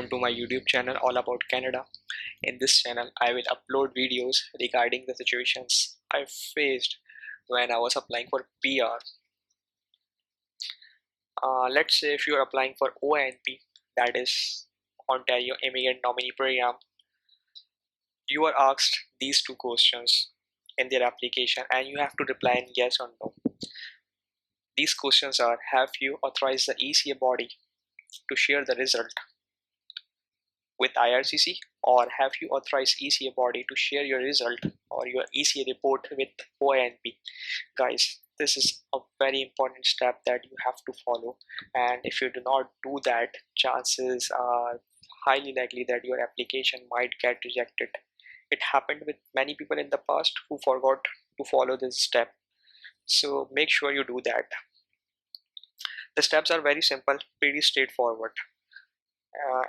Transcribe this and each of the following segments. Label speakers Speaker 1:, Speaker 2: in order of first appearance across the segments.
Speaker 1: Welcome to my YouTube channel all about Canada. In this channel, I will upload videos regarding the situations I faced when I was applying for PR. Let's say if you are applying for OINP, that is Ontario Immigrant Nominee Program, you are asked these two questions in their application and you have to reply in yes or no. These questions are: have you authorized the ECA body to share the result with Ircc, or have you authorized ECA body to share your result or your ECA report with OINP? Guys, this is a very important step that you have to follow, and if you do not do that, chances are highly likely that your application might get rejected. It happened with many people in the past who forgot to follow this step, so make sure you do that. The steps are very simple, pretty straightforward.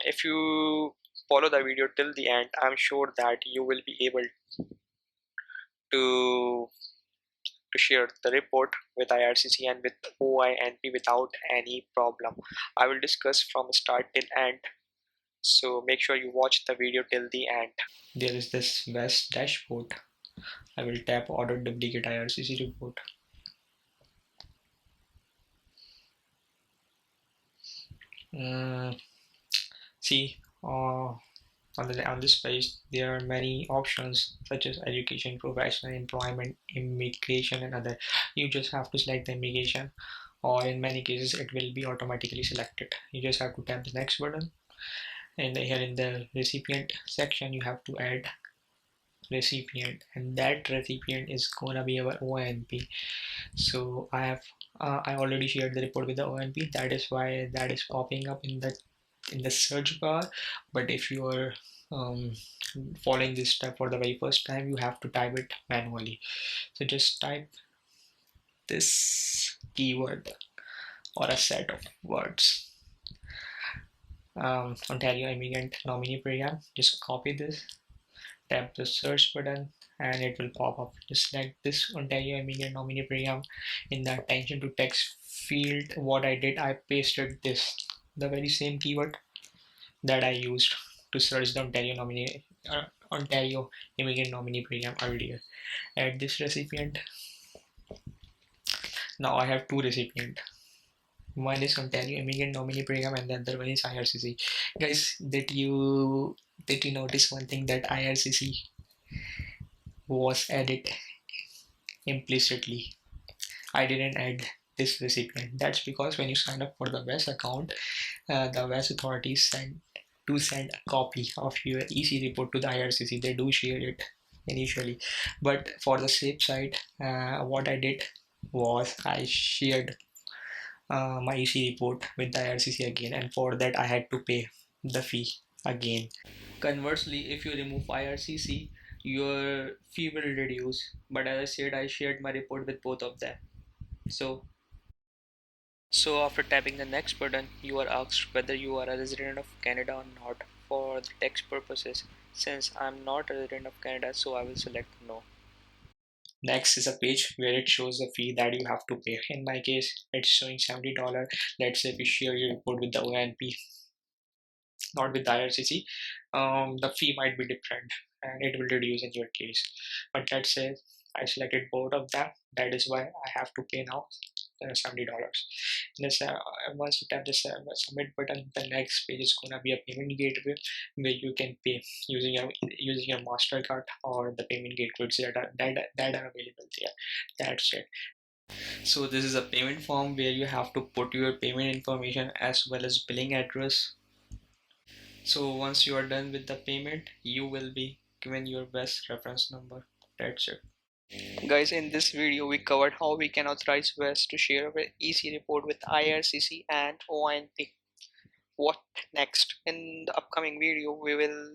Speaker 1: If you follow the video till the end, I'm sure that you will be able to share the report with Ircc and with OINP without any problem. I will discuss from start till end, so make sure you watch the video till the end. There is this WES dashboard. I will tap order duplicate Ircc report. See, on this page there are many options such as education, professional, employment, immigration and other. You just have to select the immigration, or in many cases it will be automatically selected. You just have to tap the next button, and here in the recipient section you have to add recipient, and that recipient is gonna be our OINP. So I already shared the report with the OINP, that is why that is popping up in the search bar. But if you are following this step for the very first time, you have to type it manually. So just type this keyword or a set of words, Ontario Immigrant Nominee Program. Just copy this, tap the search button, and it will pop up. Just select this Ontario Immigrant Nominee Program. In the attention to text field, what I did, I pasted this, the very same keyword that I used to search the Ontario Immigrant Nominee Program earlier. Add this recipient. Now I have two recipients. One is Ontario Immigrant Nominee Program and the other one is Ircc. Guys, did you notice one thing, that Ircc was added implicitly? I didn't add this recipient. That's because when you sign up for the WES account, the WES authorities send a copy of your EC report to the Ircc. They do share it initially, but for the safe side, what I did was I shared my EC report with the Ircc again, and for that I had to pay the fee again. Conversely, if you remove Ircc, your fee will reduce, but as I said, I shared my report with both of them. So after tapping the next button, you are asked whether you are a resident of Canada or not for the text purposes. Since I'm not a resident of Canada, so I will select no. Next is a page where it shows the fee that you have to pay. In my case, it's showing $70. Let's say if you share your report with the OINP, not with the Ircc, the fee might be different and it will reduce in your case. But let's say I selected both of them, that is why I have to pay now $70. This, once you tap the submit button, the next page is gonna be a payment gateway where you can pay using your MasterCard or the payment gateways that are available there. That's it. So this is a payment form where you have to put your payment information as well as billing address. So once you are done with the payment, you will be given your WES reference number. That's it. Guys, in this video we covered how we can authorize WES to share our EC report with Ircc and OINP. What next? In the upcoming video we will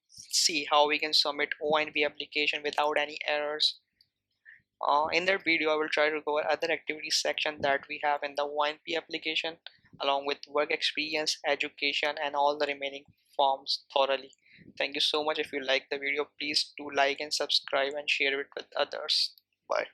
Speaker 1: see how we can submit OINP application without any errors. In that video I will try to cover other activities section that we have in the OINP application, along with work experience, education and all the remaining forms thoroughly. Thank you so much. If you like the video, please do like and subscribe and share it with others. Bye.